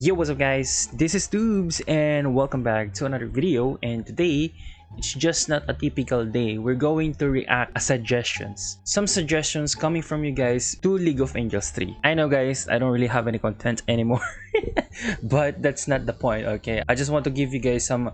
Yo, what's up guys, this is Tubes and welcome back to another video. And today it's just not a typical day. We're going to react to suggestions, some suggestions coming from you guys to League of Angels 3. I know guys, I don't really have any content anymore but that's not the point. Okay, I just want to give you guys some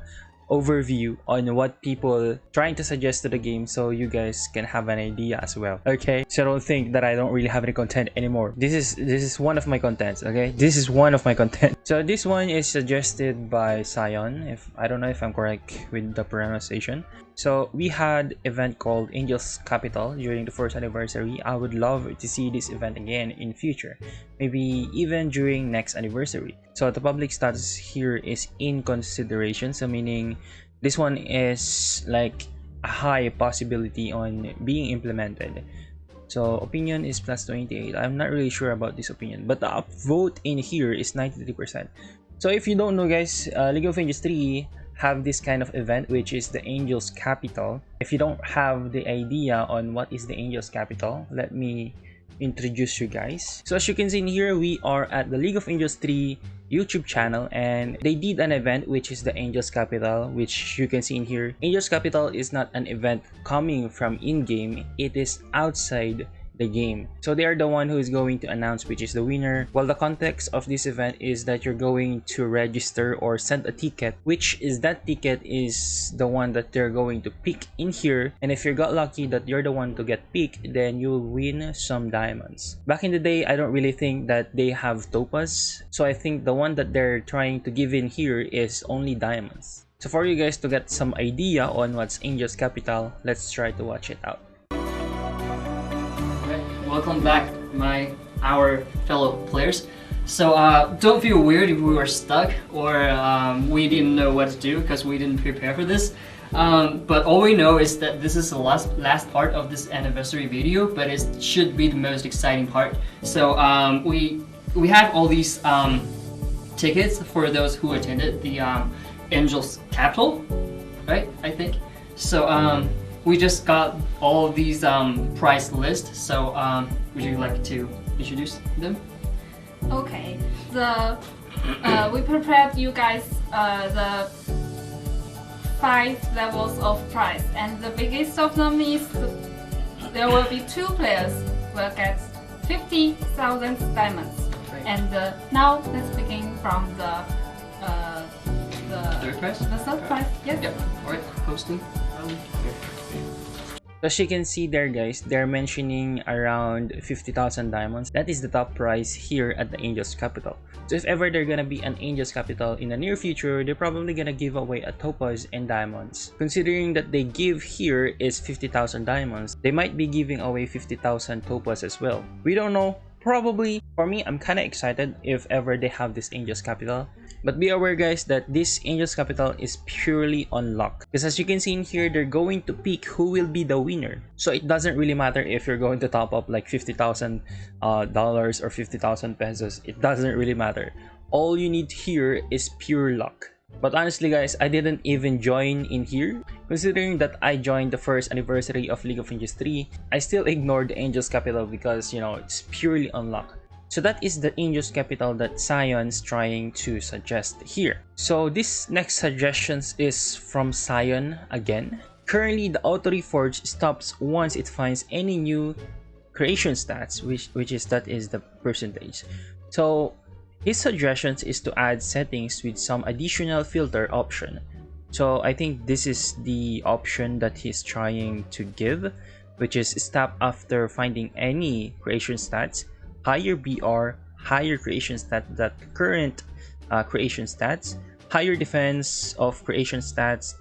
overview on what people trying to suggest to the game, so you guys can have an idea as well. Okay, so don't think that I don't really have any content anymore. This is one of my contents. Okay, this is one of my content. So this one is suggested by Sion, if I don't know if I'm correct with the pronunciation. So we had event called Angels Capital during the first anniversary. I would love to see this event again in future, maybe even during next anniversary. So the public status here is in consideration, so meaning this one is like a high possibility on being implemented. So opinion is plus 28. I'm not really sure about this opinion, but the upvote in here is 93%. So if you don't know guys, League of Angels 3 have this kind of event, which is the Angels Capital. If you don't have the idea on what is the Angels Capital, let me introduce you guys. So as you can see in here, we are at the League of Angels 3 YouTube channel, and they did an event which is the Angels Capital, which you can see in here. Angels Capital is not an event coming from in-game, it is outside the game. So they are the one who is going to announce which is the winner. Well, the context of this event is that you're going to register or send a ticket, which is that ticket is the one that they're going to pick in here, and if you got lucky that you're the one to get picked, then you'll win some diamonds. Back in the day, I don't really think that they have topaz, so I think the one that they're trying to give in here is only diamonds. So for you guys to get some idea on what's Angels Capital, let's try to watch it out. Welcome back, our fellow players. So don't feel weird if we were stuck or we didn't know what to do because we didn't prepare for this. But all we know is that this is the last part of this anniversary video, but it should be the most exciting part. So we have all these tickets for those who attended the Angels Capital, right? I think so. We just got all of these price lists, so would you like to introduce them? Okay, we prepared you guys the 5 levels of price, and the biggest of them is there will be 2 players will get 50,000 diamonds. Right. And now let's begin from the third prize. The third prize. Yes. Yep. All right. Posting. As you can see there guys, they're mentioning around 50,000 diamonds. That is the top price here at the Angels Capital. So if ever they're gonna be an Angels Capital in the near future, they're probably gonna give away a topaz and diamonds. Considering that they give here is 50,000 diamonds, they might be giving away 50,000 topaz as well. We don't know. Probably. For me, I'm kind of excited if ever they have this Angels Capital. But be aware guys that this Angels Capital is purely on luck. Because as you can see in here, they're going to pick who will be the winner. So it doesn't really matter if you're going to top up like $50,000 or 50,000 pesos. It doesn't really matter. All you need here is pure luck. But honestly guys, I didn't even join in here. Considering that I joined the first anniversary of League of Angels 3, I still ignored the Angels Capital because, you know, it's purely on luck. So that is the Angels Capital that Sion's trying to suggest here. So this next suggestions is from Sion again. Currently, the Auto Reforge stops once it finds any new creation stats, which is the percentage. So his suggestions is to add settings with some additional filter option. So I think this is the option that he's trying to give, which is stop after finding any creation stats, higher BR, higher creation stat that current creation stats, higher defense of creation stats,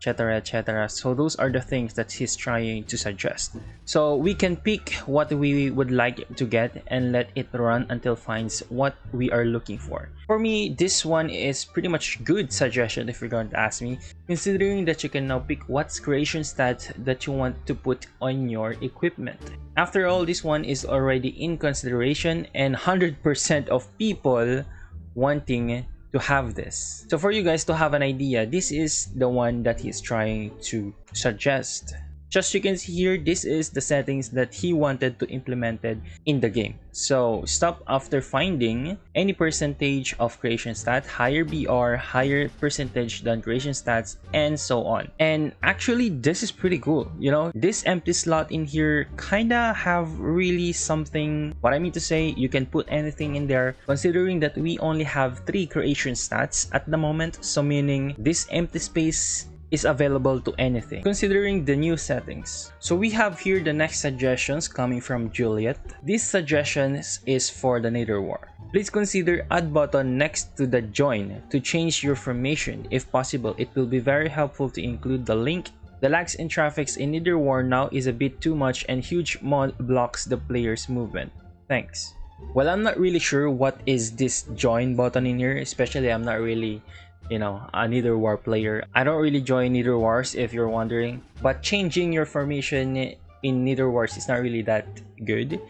etc, etc. So those are the things that he's trying to suggest. So we can pick what we would like to get and let it run until finds what we are looking for. For me, this one is pretty much good suggestion if you're going to ask me, considering that you can now pick what's creation stat that you want to put on your equipment. After all, this one is already in consideration and 100% of people wanting to have this. So for you guys to have an idea, this is the one that he's trying to suggest. Just you can see here, this is the settings that he wanted to implemented in the game. So stop after finding any percentage of creation stat, higher BR, higher percentage than creation stats, and so on. And actually this is pretty cool. You know, this empty slot in here kinda have really something. What I mean to say, you can put anything in there, considering that we only have 3 creation stats at the moment. So meaning this empty space is available to anything, considering the new settings. So we have here the next suggestions coming from Juliet. This suggestions is for the Nether War. Please consider add button next to the join to change your formation. If possible, it will be very helpful to include the link. The lags in traffics in Nether War now is a bit too much and huge mod blocks the player's movement. Thanks. Well, I'm not really sure what is this join button in here, especially I'm not really, you know, a Nether War player. I don't really join Nether Wars if you're wondering, but changing your formation in Nether Wars is not really that good,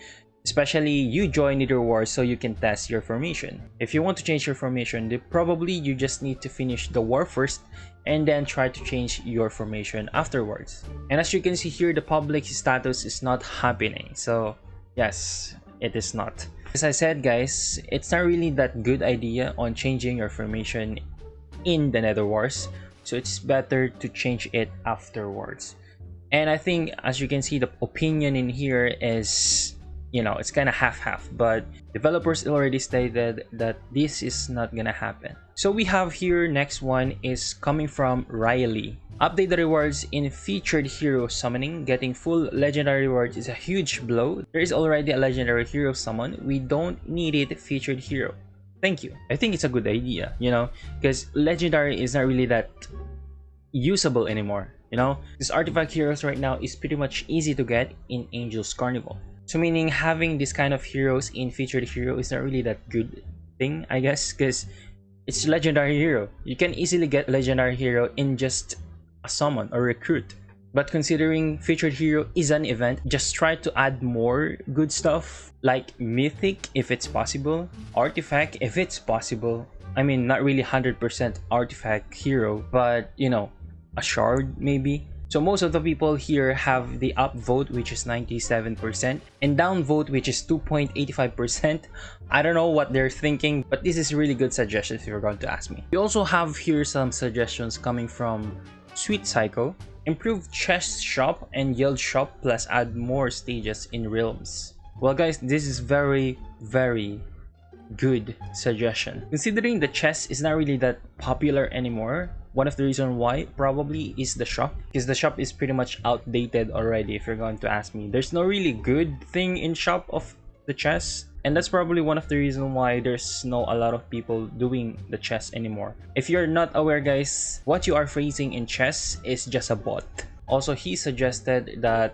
especially you join Nether Wars so you can test your formation. If you want to change your formation, then probably you just need to finish the war first and then try to change your formation afterwards. And as you can see here, the public status is not happening, so yes, it is not. As I said guys, it's not really that good idea on changing your formation in the Nether Wars, so it's better to change it afterwards. And I think, as you can see, the opinion in here is, you know, it's kind of half-half, but developers already stated that this is not gonna happen. So we have here, next one is coming from Riley. Update the rewards in featured hero summoning. Getting full legendary rewards is a huge blow. There is already a legendary hero summon. We don't need it featured hero. Thank you. I think it's a good idea, you know, because legendary is not really that usable anymore, you know. This artifact heroes right now is pretty much easy to get in Angel's Carnival. So meaning having this kind of heroes in featured hero is not really that good thing, I guess, because it's legendary hero. You can easily get legendary hero in just a summon or recruit. But considering featured hero is an event, just try to add more good stuff like mythic if it's possible, artifact if it's possible. I mean, not really 100% artifact hero, but you know, a shard maybe. So most of the people here have the up vote, which is 97%, and down vote, which is 2.85%. I don't know what they're thinking, but this is really good suggestions if you're going to ask me. We also have here some suggestions coming from Sweet Psycho. Improve chest shop and guild shop plus add more stages in realms. Well guys, this is very good suggestion. Considering the chest is not really that popular anymore, one of the reasons why probably is the shop, because the shop is pretty much outdated already if you're going to ask me. There's no really good thing in shop of the chest, and that's probably one of the reasons why there's no a lot of people doing the chess anymore. If you're not aware guys, what you are facing in chess is just a bot. Also, he suggested that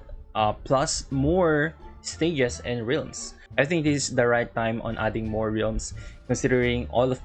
plus more stages and realms. I think this is the right time on adding more realms, considering all of,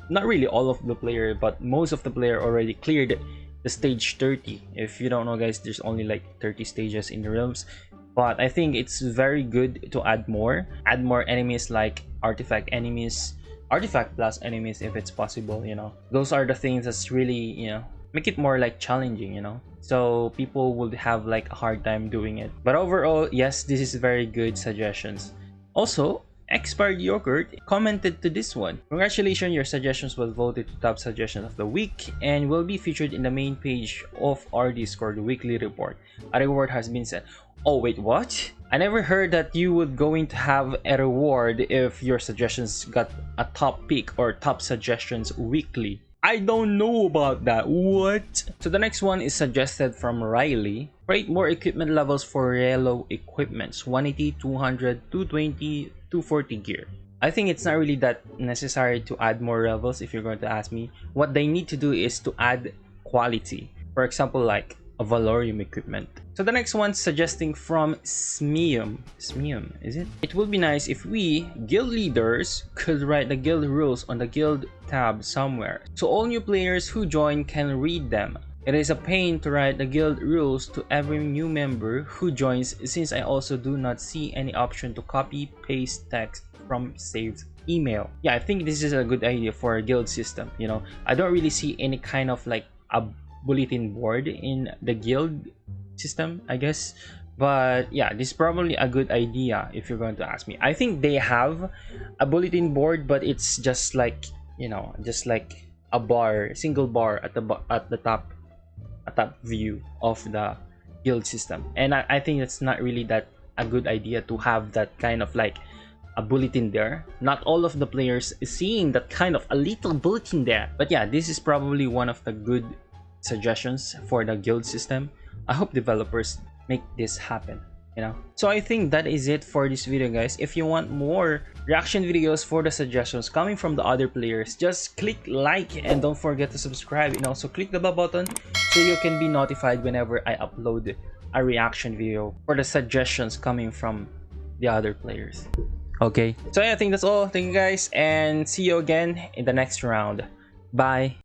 not really all of the player, but most of the player already cleared the stage 30. If you don't know guys, there's only like 30 stages in the realms. But I think it's very good to add more enemies like artifact enemies, artifact plus enemies if it's possible, you know. Those are the things that's really, you know, make it more like challenging, you know, so people would have like a hard time doing it. But overall, yes, this is very good suggestions. Also, Expired Yogurt commented to this one. Congratulations, your suggestions was voted to top suggestion of the week and will be featured in the main page of our Discord weekly report. A reward has been set. Oh wait, what? I never heard that you would going to have a reward if your suggestions got a top pick or top suggestions weekly. I don't know about that. What? So the next one is suggested from Riley. Create more equipment levels for yellow equipments. 180, 200, 220, 240 gear. I think it's not really that necessary to add more levels if you're going to ask me. What they need to do is to add quality. For example, like a Valorium equipment. So the next one suggesting from Smium, is it? It would be nice if we, guild leaders, could write the guild rules on the guild tab somewhere, so all new players who join can read them. It is a pain to write the guild rules to every new member who joins, since I also do not see any option to copy paste text from saved email. Yeah, I think this is a good idea for a guild system, you know. I don't really see any kind of like a bulletin board in the guild system, I guess. But yeah, this is probably a good idea if you're going to ask me. I think they have a bulletin board, but it's just like, you know, just like a bar, single bar at the top, a top view of the guild system. And I think it's not really that a good idea to have that kind of like a bulletin there. Not all of the players is seeing that kind of a little bulletin there. But yeah, this is probably one of the good suggestions for the guild system. I hope developers make this happen, you know. So I think that is it for this video, guys. If you want more reaction videos for the suggestions coming from the other players, just click like and don't forget to subscribe, and also click the bell button so you can be notified whenever I upload a reaction video for the suggestions coming from the other players. Okay, so yeah, I think that's all. Thank you guys, and see you again in the next round. Bye.